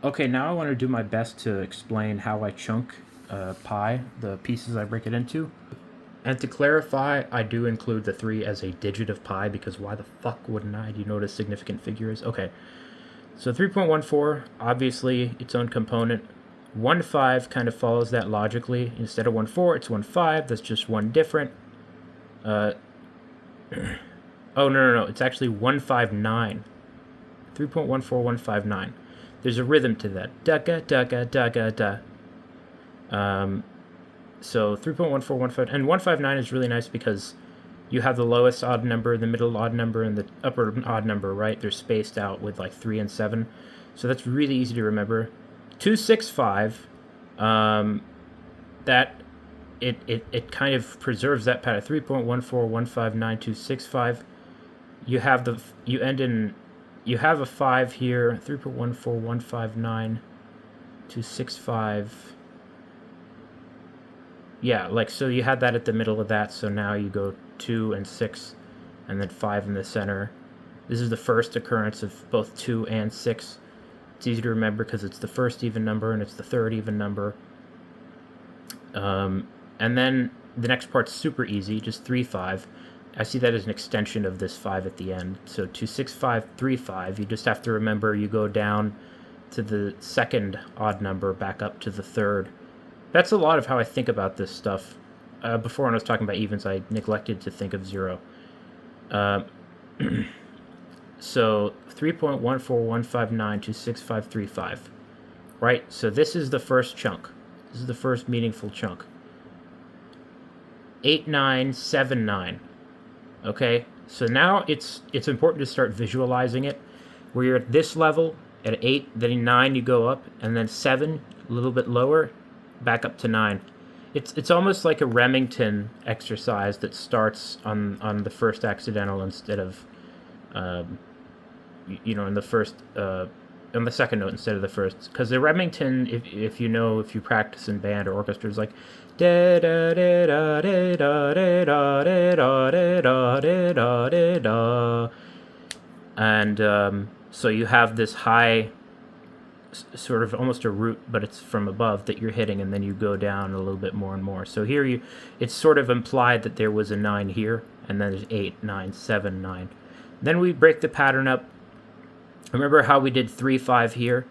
Okay, now I want to do my best to explain how I chunk pi, the pieces I break it into. And to clarify, I do include the 3 as a digit of pi, because why the fuck wouldn't I? Do you know what a significant figure is? Okay, so 3.14, obviously its own component. 1.5 kind of follows that logically. Instead of 1.4, it's 1.5. That's just one different. Oh, no. It's actually 159. 3.14159. There's a rhythm to that. Da-ga, da. So 3.1415, and 159 is really nice because you have the lowest odd number, the middle odd number, and the upper odd number, right? They're spaced out with like 3 and 7. So that's really easy to remember. 265, that it kind of preserves that pattern. 3.14159.265. You have you have a 5 here. 3.14159.265. Yeah, like, so you had that at the middle of that, so now you go 2 and 6, and then 5 in the center. This is the first occurrence of both 2 and 6. It's easy to remember because it's the first even number and it's the third even number. And then the next part's super easy, just 3, 5. I see that as an extension of this 5 at the end. So 2, 6, 5, 3, 5. You just have to remember you go down to the second odd number, back up to the third. That's a lot of how I think about this stuff. Before, when I was talking about evens, I neglected to think of 0. So 3.14159.26535. Right? So this is the first chunk. This is the first meaningful chunk. 8979. Okay? So now it's important to start visualizing it. Where you're at this level, at 8, then 9 you go up, and then 7, a little bit lower, back up to 9. It's almost like a Remington exercise that starts on the first accidental instead of, in the first, on the second note instead of the first. Because the Remington, if you practice in band or orchestra, is like da da da da da da da da da da da da, and so you have this high, sort of almost a root, but it's from above that you're hitting, and then you go down a little bit more and more. So here it's sort of implied that there was a 9 here, and then there's 8, 9, 7, 9. Then we break the pattern up. Remember how we did 3, 5 here?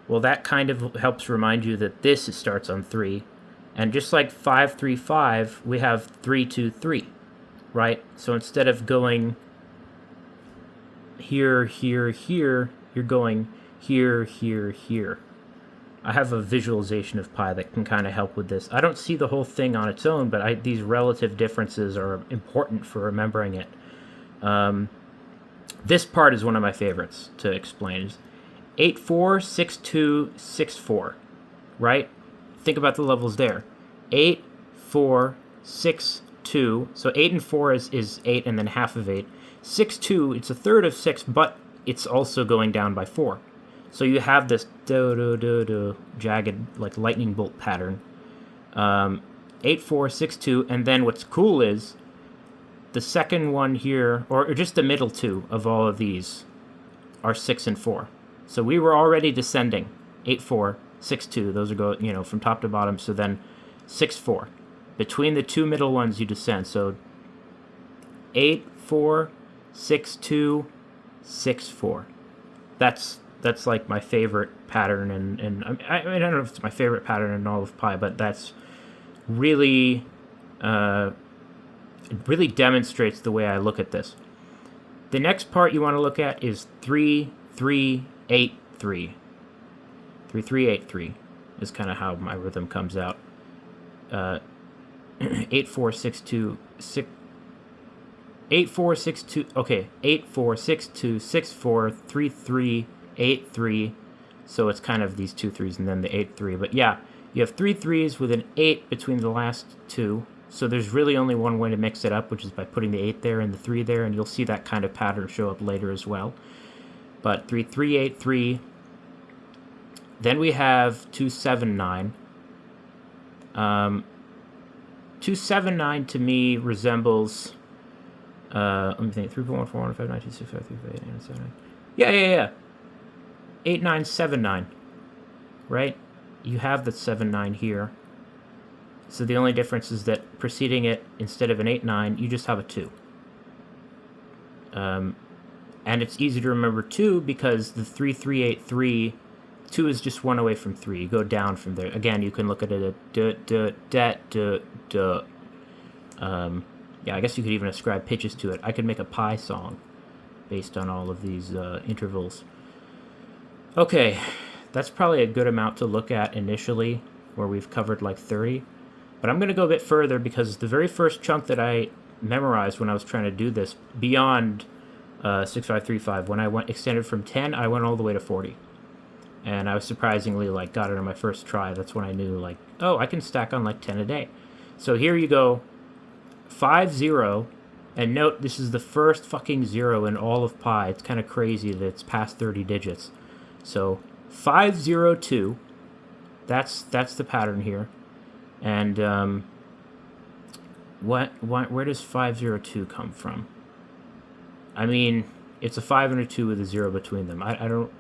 Well, that kind of helps remind you that this starts on 3, and just like 5, 3, 5, we have 3, 2, 3, right? So instead of going here, here, here, you're going here, here, here. I have a visualization of pi that can kind of help with this. I don't see the whole thing on its own, but these relative differences are important for remembering it. This part is one of my favorites to explain. 8, 4, 6, 2, 6, 4, right? Think about the levels there. 8, 4, 6, 2. So 8 and 4 is 8 and then half of 8. 6, 2, it's a third of 6, but it's also going down by 4. So you have this jagged, like lightning bolt pattern. 8, 4, 6, 2, and then what's cool is the second one here, or just the middle two of all of these, are 6 and 4. So we were already descending. 8, 4, 6, 2. Those are from top to bottom. So then 6, 4. Between the two middle ones, you descend. So 8, 4, 6, 2, 6, 4. That's like my favorite pattern, and I don't know if it's my favorite pattern in all of pi, but that's really, it really demonstrates the way I look at this. The next part you want to look at is 3, 3, 8, 3. 3, 3, 8, 3 is kind of how my rhythm comes out. 8, 4, 6, 2, 6. 8, 4, 6, 2. Okay, 8, 4, 6, 2, 6, 4, 3, 3, 8, 3. So it's kind of these 2 3s and then the 8, 3. But yeah, you have 3 3s with an 8 between the last two. So there's really only one way to mix it up, which is by putting the 8 there and the 3 there, and you'll see that kind of pattern show up later as well. But 3, 3, 8, 3. Then we have 2, 7, 9. 2, 7, 9 to me resembles... let me think. 3.14159265358 Yeah. 8, 9, 7, 9. right? You have the 7, 9 here. So the only difference is that preceding it, instead of an 8, 9, you just have a 2. And it's easy to remember 2 because the 3, 3, 8, 3, 2 is just 1 away from 3. You go down from there. Again, you can look at it yeah, I guess you could even ascribe pitches to it. I could make a pi song based on all of these intervals. Okay, that's probably a good amount to look at initially, where we've covered like 30. But I'm going to go a bit further because the very first chunk that I memorized when I was trying to do this, beyond 6535, when I went extended from 10, I went all the way to 40. And I was surprisingly like got it on my first try. That's when I knew like, oh, I can stack on like 10 a day. So here you go, 5, 0, and note this is the first fucking 0 in all of pi. It's kind of crazy that it's past 30 digits. So 5, 0, 2, that's the pattern here. And where does 502 come from? I mean, it's a 5 and a 2 with a 0 between them. I don't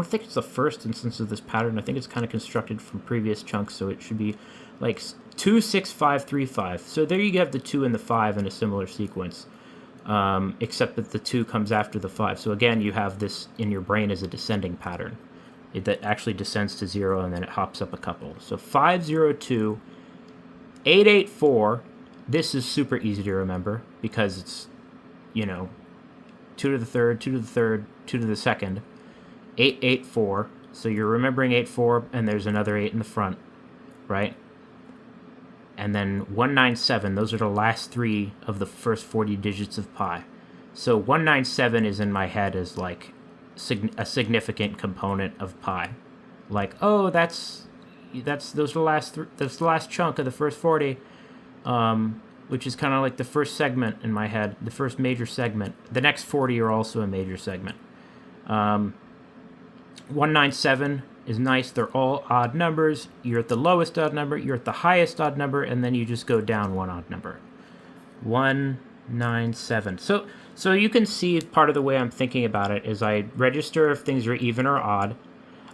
think it's the first instance of this pattern. I think it's kind of constructed from previous chunks, so it should be like 2, 6, 5, 3, 5. So there you have the 2 and the 5 in a similar sequence, except that the 2 comes after the 5. So again, you have this in your brain as a descending pattern. That actually descends to 0 and then it hops up a couple. So 502, 884. This is super easy to remember because it's, 2 to the third, 2 to the third, 2 to the second, 884. So you're remembering 84 and there's another 8 in the front, right? And then 197. Those are the last 3 of the first 40 digits of pi. So 197 is in my head as like a significant component of pi, like, oh, those are the last that's the last chunk of the first 40, which is kind of like the first segment in my head, the first major segment. The next 40 are also a major segment. 197 is nice. They're all odd numbers. You're at the lowest odd number, you're at the highest odd number, and then you just go down one odd number. 197. So you can see part of the way I'm thinking about it is I register if things are even or odd.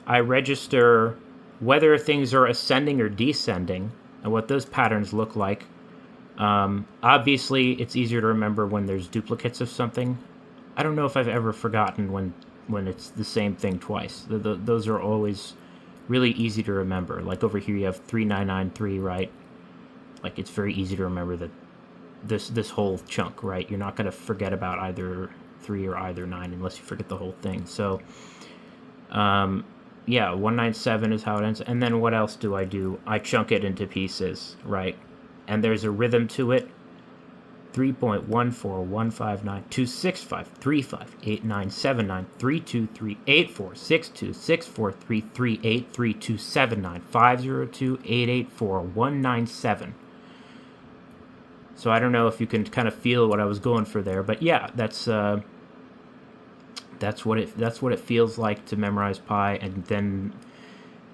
I register whether things are ascending or descending and what those patterns look like. Obviously, it's easier to remember when there's duplicates of something. I don't know if I've ever forgotten when it's the same thing twice. Those are always really easy to remember. Like over here you have 3993, right? Like it's very easy to remember that this whole chunk, right? You're not going to forget about either 3 or either 9 unless you forget the whole thing. So, yeah, 197 is how it ends. And then what else do? I chunk it into pieces, right? And there's a rhythm to it. 3.141529265385397234383279502884 So I don't know if you can kind of feel what I was going for there, but yeah, that's what it feels like to memorize pi. And then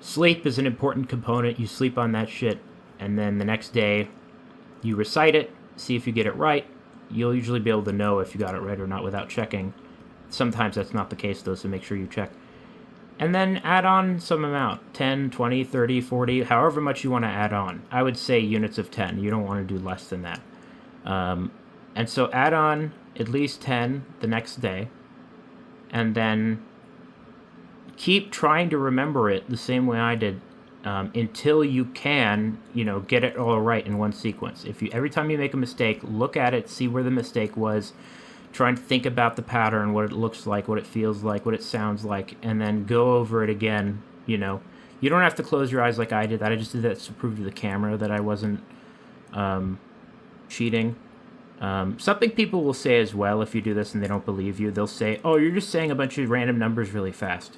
sleep is an important component. You sleep on that shit, and then the next day you recite it, see if you get it right. You'll usually be able to know if you got it right or not without checking. Sometimes that's not the case though, so make sure you check. And then add on some amount, 10, 20, 30, 40, however much you want to add on. I would say units of 10. You don't want to do less than that. And so add on at least 10 the next day, and then keep trying to remember it the same way I did, until you can, get it all right in one sequence. Every time you make a mistake, look at it, see where the mistake was, try and think about the pattern, what it looks like, what it feels like, what it sounds like, and then go over it again. You don't have to close your eyes like I did. I just did that to prove to the camera that I wasn't cheating. Something people will say as well if you do this and they don't believe you, they'll say, oh, you're just saying a bunch of random numbers really fast.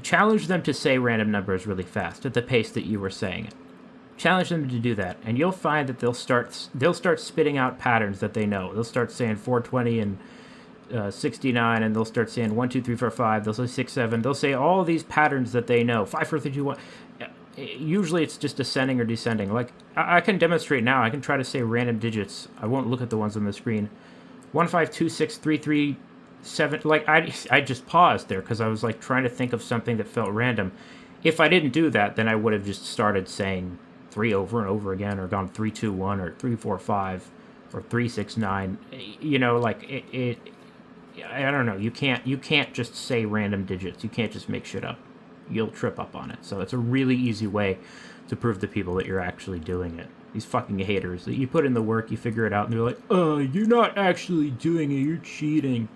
Challenge them to say random numbers really fast at the pace that you were saying it. Challenge them to do that, and you'll find that they'll start spitting out patterns that they know. They'll start saying 420 and 69, and they'll start saying 1, 2, 3, 4, 5. They'll say 6, 7. They'll say all these patterns that they know. 5, 4, 3, 2, 1. Usually it's just ascending or descending. Like, I can demonstrate now. I can try to say random digits. I won't look at the ones on the screen. 1, 5, 2, 6, 3, 3, seven. Like I just paused there because I was like trying to think of something that felt random. If I didn't do that, then I would have just started saying three over and over again, or gone 3-2-1, or 3-4-5, or 3-6-9. You know, like it. I don't know. You can't just say random digits. You can't just make shit up. You'll trip up on it. So it's a really easy way to prove to people that you're actually doing it. These fucking haters that you put in the work, you figure it out, and they're like, you're not actually doing it. You're cheating."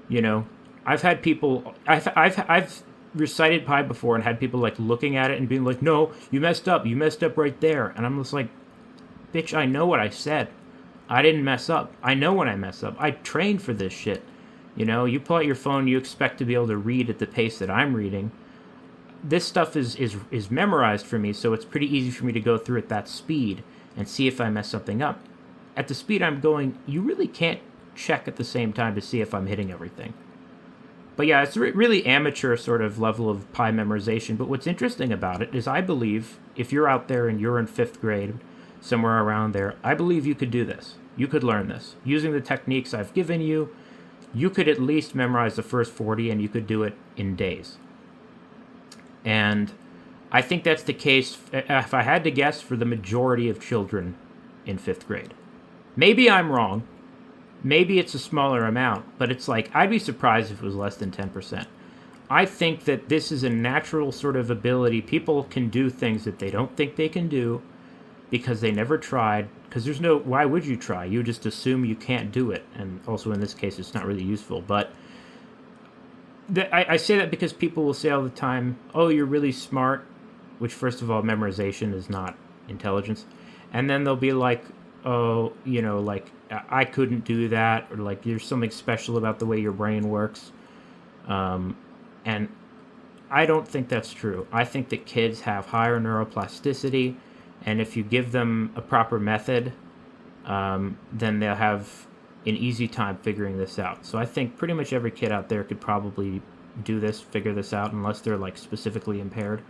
You know, I've had people. I've recited pi before and had people like looking at it and being like, "No, you messed up. You messed up right there." And I'm just like, "Bitch, I know what I said. I didn't mess up. I know when I mess up. I trained for this shit." You know, you pull out your phone, you expect to be able to read at the pace that I'm reading. This stuff is memorized for me, so it's pretty easy for me to go through at that speed and see if I mess something up. At the speed I'm going, you really can't check at the same time to see if I'm hitting everything. But yeah, it's really amateur sort of level of pi memorization. But what's interesting about it is I believe if you're out there and you're in 5th grade, somewhere around there, I believe you could do this. You could learn this. Using the techniques I've given you, you could at least memorize the first 40 and you could do it in days. And I think that's the case, if I had to guess, for the majority of children in 5th grade. Maybe I'm wrong. Maybe it's a smaller amount, but it's like, I'd be surprised if it was less than 10%. I think that this is a natural sort of ability. People can do things that they don't think they can do because they never tried. Because there's no, why would you try? You just assume you can't do it. And also in this case, it's not really useful. But I say that because people will say all the time, "Oh, you're really smart," which, first of all, memorization is not intelligence. And then they'll be like, "Oh, you know, like, I couldn't do that," or like, "There's something special about the way your brain works." And I don't think that's true. I think that kids have higher neuroplasticity, and if you give them a proper method, then they'll have an easy time figuring this out. So I think pretty much every kid out there could probably do this, figure this out, unless they're like specifically impaired.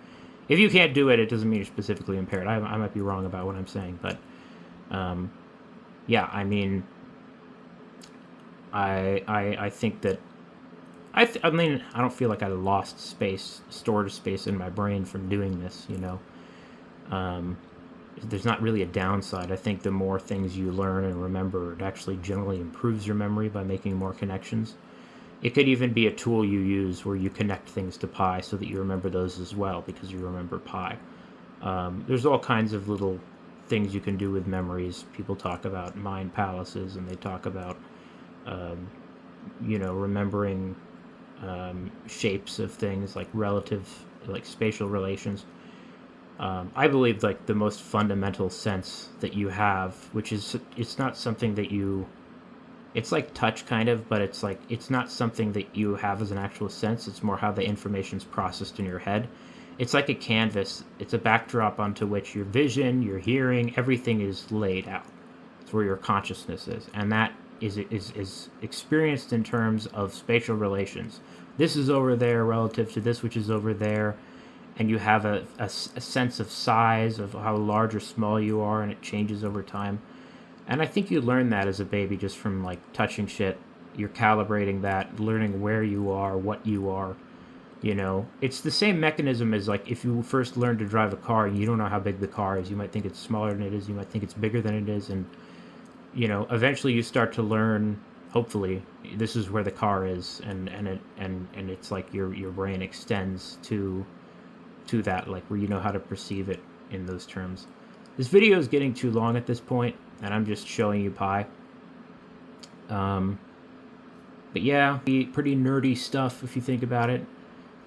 If you can't do it, it doesn't mean you're specifically impaired. I might be wrong about what I'm saying, but yeah, I mean, I think that I mean, I don't feel like I lost space, storage space in my brain from doing this. You know, there's not really a downside. I think the more things you learn and remember, it actually generally improves your memory by making more connections. It could even be a tool you use where you connect things to pi so that you remember those as well because you remember pi. There's all kinds of little things you can do with memories. People talk about mind palaces, and they talk about, remembering shapes of things, like relative, like spatial relations. I believe like the most fundamental sense that you have, which is, it's not something that you, it's like touch kind of, but it's like, it's not something that you have as an actual sense. It's more how the information's processed in your head. It's like a canvas. It's a backdrop onto which your vision, your hearing, everything is laid out. It's where your consciousness is, and that is experienced in terms of spatial relations. This is over there relative to this, which is over there, and you have a sense of size, of how large or small you are, and it changes over time. And I think you learn that as a baby just from like touching shit. You're calibrating that, learning where you are, what you are. You know, it's the same mechanism as like if you first learn to drive a car and you don't know how big the car is. You might think it's smaller than it is. You might think it's bigger than it is, and eventually you start to learn. Hopefully, this is where the car is, and it's like your brain extends to that, like where you know how to perceive it in those terms. This video is getting too long at this point, and I'm just showing you pi. But yeah, pretty nerdy stuff if you think about it.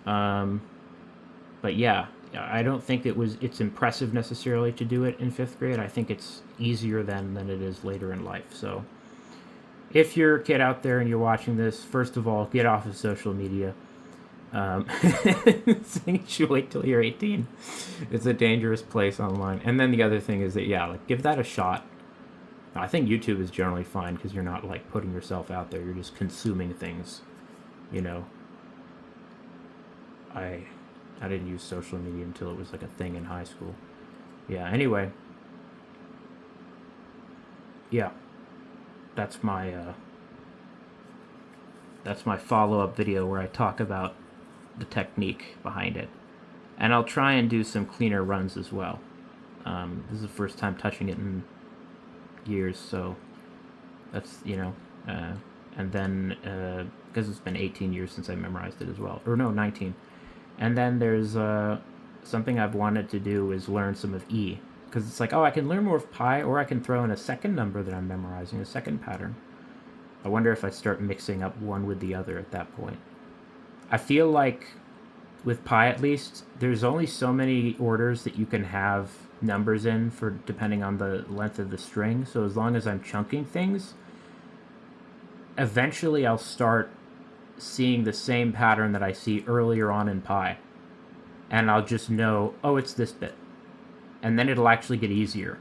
But yeah, I don't think it's impressive necessarily to do it in 5th grade. I think it's easier than it is later in life. So if you're a kid out there and you're watching this, first of all, get off of social media. You should wait till you're 18. It's a dangerous place online. And then the other thing is that, yeah, like, give that a shot. I think YouTube is generally fine because you're not like putting yourself out there. You're just consuming things. I didn't use social media until it was like a thing in high school. Yeah, anyway. Yeah. That's my That's my follow-up video where I talk about the technique behind it. And I'll try and do some cleaner runs as well. This is the first time touching it in years, so that's, and then, because it's been 18 years since I memorized it as well. Or no, 19. And then there's something I've wanted to do is learn some of E. Because it's like, oh, I can learn more of pi, or I can throw in a second number that I'm memorizing, a second pattern. I wonder if I start mixing up one with the other at that point. I feel like, with pi at least, there's only so many orders that you can have numbers in for depending on the length of the string. So as long as I'm chunking things, eventually I'll start seeing the same pattern that I see earlier on in pi. And I'll just know, oh, it's this bit. And then it'll actually get easier.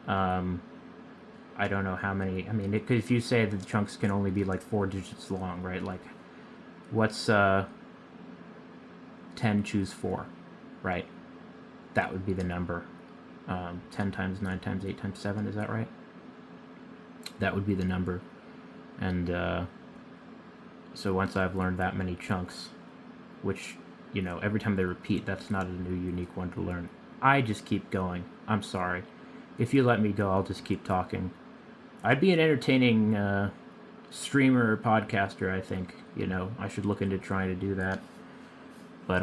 I don't know how many. I mean, if you say that the chunks can only be like 4 digits long, right? Like, what's 10 choose 4, right? That would be the number. 10 times 9 times 8 times 7, is that right? That would be the number. And so once I've learned that many chunks, which, every time they repeat, that's not a new unique one to learn. I just keep going. I'm sorry. If you let me go, I'll just keep talking. I'd be an entertaining streamer or podcaster, I think. I should look into trying to do that. But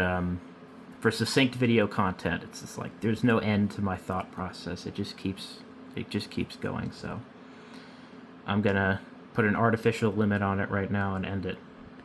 for succinct video content, it's just like there's no end to my thought process. It just keeps going. So I'm gonna put an artificial limit on it right now and end it.